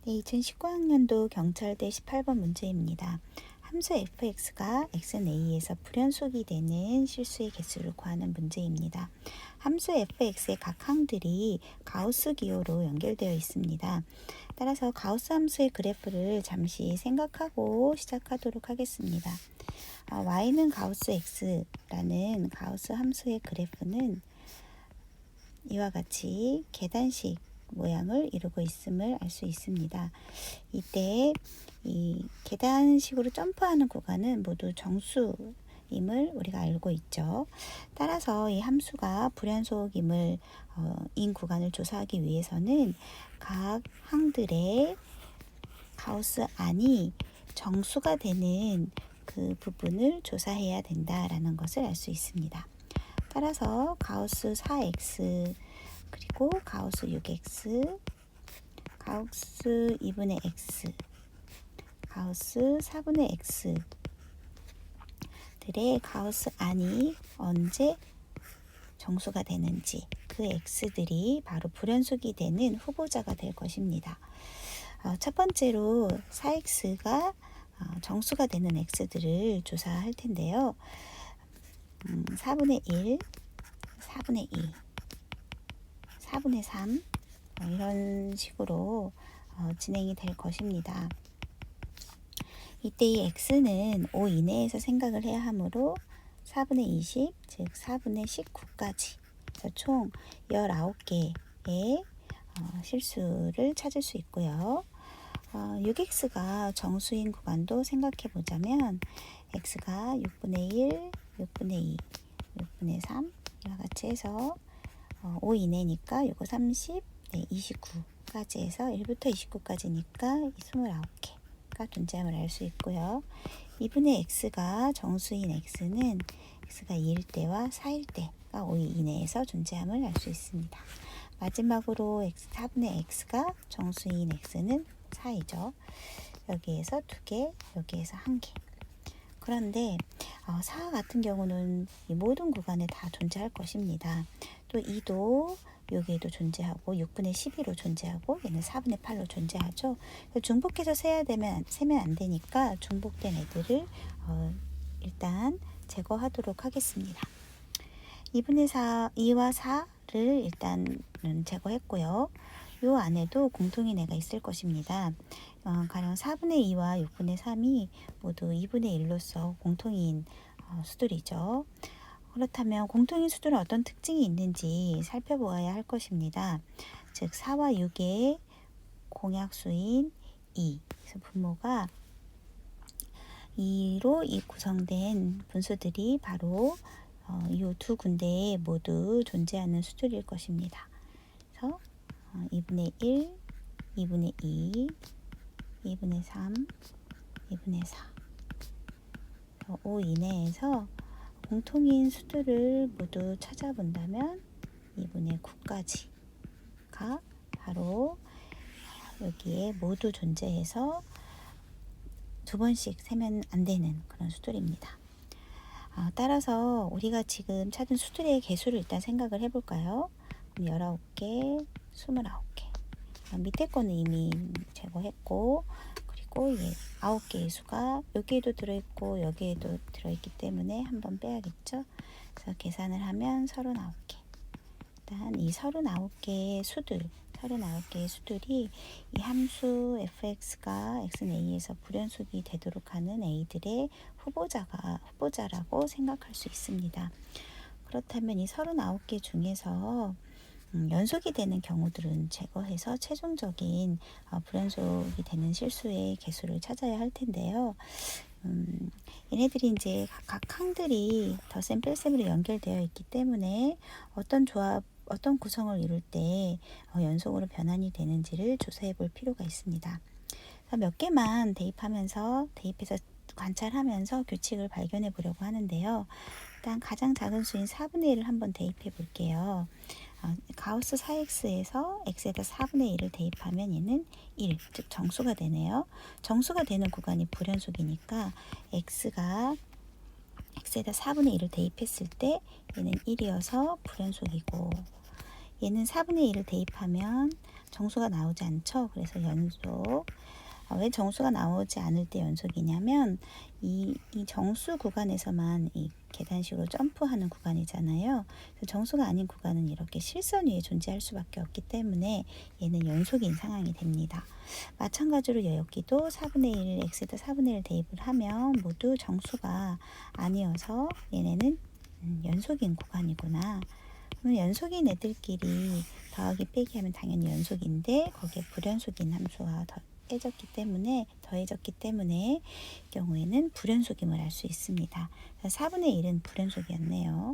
네, 2019학년도 경찰대 18번 문제입니다. 함수 fx가 x는 a에서 불연속이 되는 실수의 개수를 구하는 문제입니다. 함수 fx의 각 항들이 가우스 기호로 연결되어 있습니다. 따라서 가우스 함수의 그래프를 잠시 생각하고 시작하도록 하겠습니다. y는 가우스 x라는 가우스 함수의 그래프는 이와 같이 계단식 모양을 이루고 있음을 알 수 있습니다. 이때 이 계단식으로 점프하는 구간은 모두 정수임을 우리가 알고 있죠. 따라서 이 함수가 불연속임을 인 구간을 조사하기 위해서는 각 항들의 가우스 안이 정수가 되는 그 부분을 조사해야 된다라는 것을 알 수 있습니다. 따라서 가우스 4x 그리고 가우스 6x, 가우스 2분의 x, 가우스 4분의 x들의 가우스 안이 언제 정수가 되는지 그 x들이 바로 불연속이 되는 후보자가 될 것입니다. 첫 번째로 4x가 정수가 되는 x들을 조사할 텐데요. 4분의 1, 4분의 2, 4분의 3 이런 식으로 진행이 될 것입니다. 이때 이 x는 5 이내에서 생각을 해야 하므로 4분의 20, 즉 4분의 19까지 총 19개의 실수를 찾을 수 있고요. 6x가 정수인 구간도 생각해 보자면 x가 6분의 1, 6분의 2, 6분의 3 이와 같이 해서 5 이내니까 6, 30, 29까지 해서 1부터 29까지니까 29개가 존재함을 알 수 있고요. 2분의 x가 정수인 x는 x가 2일 때와 4일 때가 5 이내에서 존재함을 알 수 있습니다. 마지막으로 4분의 x가 정수인 x는 4이죠. 여기에서 2개, 여기에서 1개. 그런데 4 같은 경우는 이 모든 구간에 다 존재할 것입니다. 또 2도 여기에도 존재하고 6분의 12로 존재하고 얘는 4분의 8로 존재하죠. 중복해서 세면 안 되니까 중복된 애들을 일단 제거하도록 하겠습니다. 2분의 4, 2와 4를 일단은 제거했고요. 요 안에도 공통인 애가 있을 것입니다. 가령 4분의 2와 6분의 3이 모두 2분의 1로서 공통인 수들이죠. 그렇다면 공통인 수들은 어떤 특징이 있는지 살펴보아야 할 것입니다. 즉 4와 6의 공약수인 2, 그래서 분모가 2로 구성된 분수들이 바로 이 두 군데에 모두 존재하는 수들일 것입니다. 그래서 2분의 1, 2분의 2, 2분의 3, 2분의 4 5 이내에서 공통인 수들을 모두 찾아본다면 2분의 9까지가 바로 여기에 모두 존재해서 두 번씩 세면 안 되는 그런 수들입니다. 따라서 우리가 지금 찾은 수들의 개수를 일단 생각을 해볼까요? 19개, 29개. 밑에 거는 이미 제거했고, 그리고 9개의 수가 여기에도 들어있고 여기에도 들어있기 때문에 한번 빼야겠죠. 그래서 계산을 하면 39개. 일단 이 39개의 수들이 이 함수 fx가 x는 a에서 불연속이 되도록 하는 a들의 후보자라고 생각할 수 있습니다. 그렇다면 이 39개 중에서 연속이 되는 경우들은 제거해서 최종적인 불연속이 되는 실수의 개수를 찾아야 할 텐데요. 얘네들이 이제 각 항들이 덧셈 뺄셈으로 연결되어 있기 때문에 어떤 구성을 이룰 때 연속으로 변환이 되는지를 조사해 볼 필요가 있습니다. 몇 개만 대입해서 관찰하면서 규칙을 발견해 보려고 하는데요. 일단 가장 작은 수인 4분의 1을 한번 대입해 볼게요. 가우스 4x에서 x에다 4분의 1을 대입하면 얘는 1, 즉 정수가 되네요. 정수가 되는 구간이 불연속이니까 x에다 4분의 1을 대입했을 때 얘는 1이어서 불연속이고, 얘는 4분의 1을 대입하면 정수가 나오지 않죠. 그래서 연속. 왜 정수가 나오지 않을 때 연속이냐면 이 정수 구간에서만 이 계단식으로 점프하는 구간이잖아요. 그래서 정수가 아닌 구간은 이렇게 실선 위에 존재할 수밖에 없기 때문에 얘는 연속인 상황이 됩니다. 마찬가지로 여기도 4분의 1, x에다 4분의 1 대입을 하면 모두 정수가 아니어서 얘네는 연속인 구간이구나. 그럼 연속인 애들끼리 더하기 빼기 하면 당연히 연속인데 거기에 불연속인 함수가 더해졌기 때문에 경우에는 불연속임을 알 수 있습니다. 4분의 1은 불연속이었네요.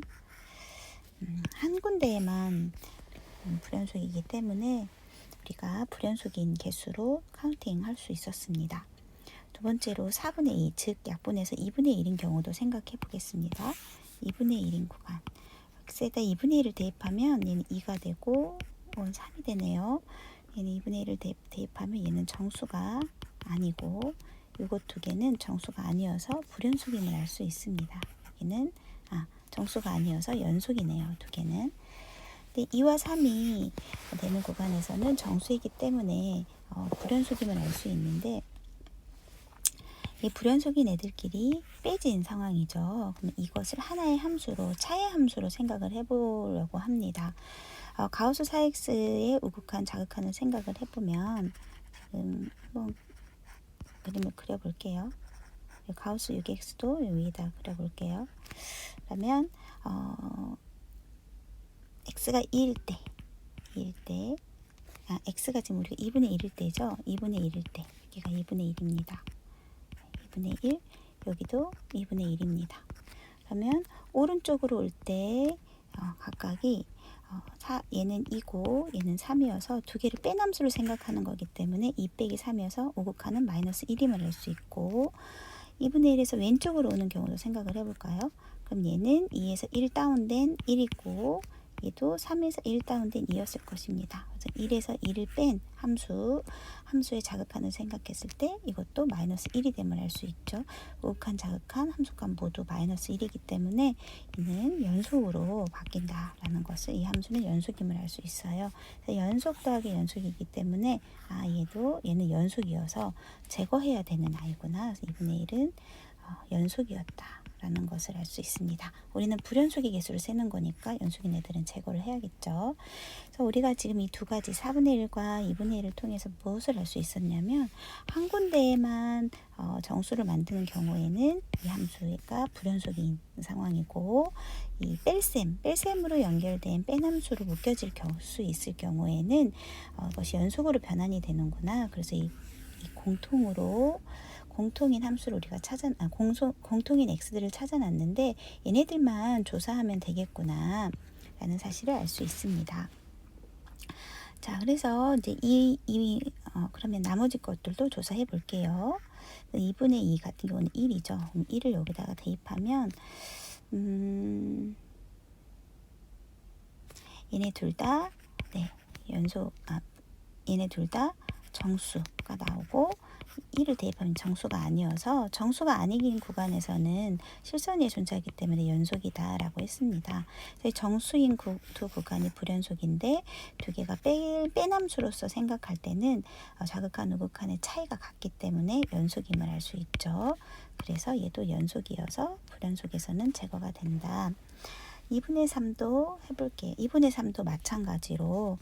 한 군데에만 불연속이기 때문에 우리가 불연속인 개수로 카운팅 할 수 있었습니다. 두 번째로 4분의 2, 즉 약분해서 2분의 1인 경우도 생각해 보겠습니다. 2분의 1인 구간. x에다 2분의 1을 대입하면 얘는 2가 되고 3이 되네요. 얘는 2분의 1을 대입하면 얘는 정수가 아니고 요것 두 개는 정수가 아니어서 불연속임을 알 수 있습니다. 여기는 정수가 아니어서 연속이네요. 두 개는. 근데 2와 3이 되는 구간에서는 정수이기 때문에 불연속임을 알 수 있는데 이 불연속인 애들끼리 빼진 상황이죠. 그럼 이것을 하나의 함수로, 차의 함수로 생각을 해보려고 합니다. 가우스 4x의 우극한 자극한을 생각을 해보면 지금 한번 그림을 그려볼게요. 가우스 6x도 여기다 그려볼게요. 그러면 x가 2일 때 x가 지금 우리가 2분의 1일 때죠. 2분의 1일 때 여기가 2분의 1입니다. 2분의 1 여기도 2분의 1입니다. 그러면 오른쪽으로 올 때 각각이 얘는 2고 얘는 3이어서 두 개를 뺀 함수를 생각하는 거기 때문에 2 빼기 3이어서 오극하는 마이너스 1임을 알 수 있고 2분의 1에서 왼쪽으로 오는 경우도 생각을 해볼까요? 그럼 얘는 2에서 1 다운된 1이고 얘도 3에서 1 다운된 2였을 것입니다. 그래서 1에서 1을 뺀 함수의 자극한을 생각했을 때 이것도 마이너스 1이 됨을 알 수 있죠. 우극한, 자극한, 함수값 모두 마이너스 1이기 때문에 이는 연속으로 바뀐다라는 것을 이 함수는 연속임을 알 수 있어요. 그래서 연속 더하기 연속이기 때문에 얘는 연속이어서 제거해야 되는 아이구나. 2분의 1은 연속이었다. 라는 것을 알 수 있습니다. 우리는 불연속의 개수를 세는 거니까 연속인 애들은 제거를 해야겠죠. 그래서 우리가 지금 이 두 가지 4분의 1과 2분의 1을 통해서 무엇을 알 수 있었냐면 한 군데에만 정수를 만드는 경우에는 이 함수가 불연속인 상황이고 이 뺄셈으로 연결된 뺀 함수로 묶여질 수 있을 경우에는 이것이 연속으로 변환이 되는구나. 그래서 이 공통인 함수를 우리가 공통인 x들을 찾아놨는데 얘네들만 조사하면 되겠구나 라는 사실을 알 수 있습니다. 자, 그래서 이제 그러면 나머지 것들도 조사해 볼게요. 2분의 2 같은 경우는 1이죠. 그럼 1을 여기다가 대입하면 얘네 둘 다 얘네 둘 다 정수가 나오고 1을 대입하면 정수가 아니어서 정수가 아닌 구간에서는 실선이 존재하기 때문에 연속이다 라고 했습니다. 정수인 두 구간이 불연속인데 두 개가 뺀 함수로서 생각할 때는 자극한 우극한의 차이가 같기 때문에 연속임을 알 수 있죠. 그래서 얘도 연속이어서 불연속에서는 제거가 된다. 2분의 3도 해볼게요. 2분의 3도 마찬가지로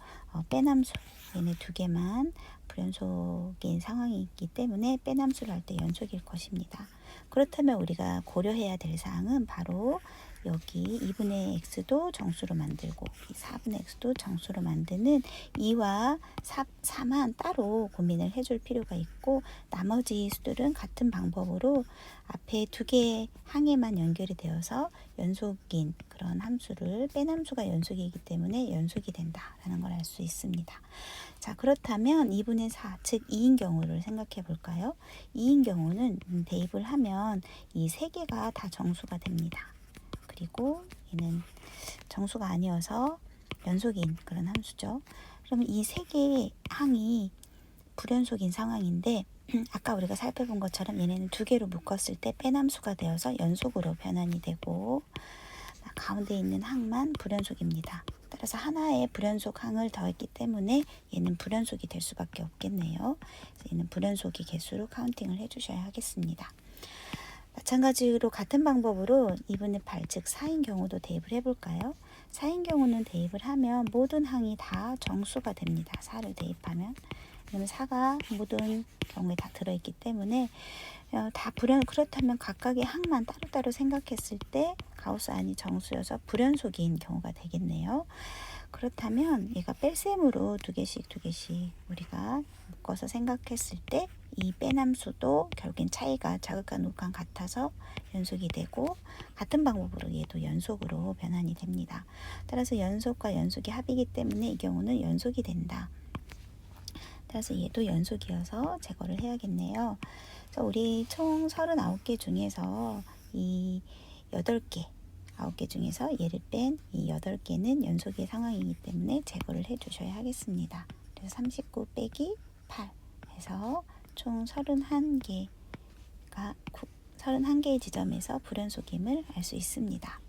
뺀 함수 얘네 두 개만 불연속인 상황이 있기 때문에 뺀 함수를 할 때 연속일 것입니다. 그렇다면 우리가 고려해야 될 사항은 바로 여기 2분의 x도 정수로 만들고 4분의 x도 정수로 만드는 2와 4만 따로 고민을 해줄 필요가 있고 나머지 수들은 같은 방법으로 앞에 두 개의 항에만 연결이 되어서 연속인 그런 함수를 뺀 함수가 연속이기 때문에 연속이 된다라는 걸 알 수 있습니다. 자, 그렇다면 2분의 4, 즉 2인 경우를 생각해 볼까요? 2인 경우는 대입을 하면 이 세 개가 다 정수가 됩니다. 그리고 얘는 정수가 아니어서 연속인 그런 함수죠. 그러면 이 세 개의 항이 불연속인 상황인데 아까 우리가 살펴본 것처럼 얘네는 두 개로 묶었을 때 뺀 함수가 되어서 연속으로 변환이 되고 가운데 있는 항만 불연속입니다. 따라서 하나의 불연속 항을 더했기 때문에 얘는 불연속이 될 수밖에 없겠네요. 그래서 얘는 불연속이 개수로 카운팅을 해주셔야 하겠습니다. 마찬가지로 같은 방법으로 2분의 8, 즉 4인 경우도 대입을 해볼까요? 4인 경우는 대입을 하면 모든 항이 다 정수가 됩니다. 4를 대입하면. 왜냐면 4가 모든 경우에 다 들어있기 때문에 다 그렇다면 각각의 항만 따로따로 생각했을 때 가우스 안이 정수여서 불연속인 경우가 되겠네요. 그렇다면 얘가 뺄셈으로 두 개씩 우리가 묶어서 생각했을 때 이 빼남수도 결국엔 차이가 자극과 우극한 같아서 연속이 되고, 같은 방법으로 얘도 연속으로 변환이 됩니다. 따라서 연속과 연속이 합이기 때문에 이 경우는 연속이 된다. 따라서 얘도 연속이어서 제거를 해야겠네요. 그래서 우리 총 39개 중에서 이 8개 9개 중에서 얘를 뺀 이 8개는 연속의 상황이기 때문에 제거를 해 주셔야 하겠습니다. 그래서 39 빼기 8 해서 총 31개의 지점에서 불연속임을 알 수 있습니다.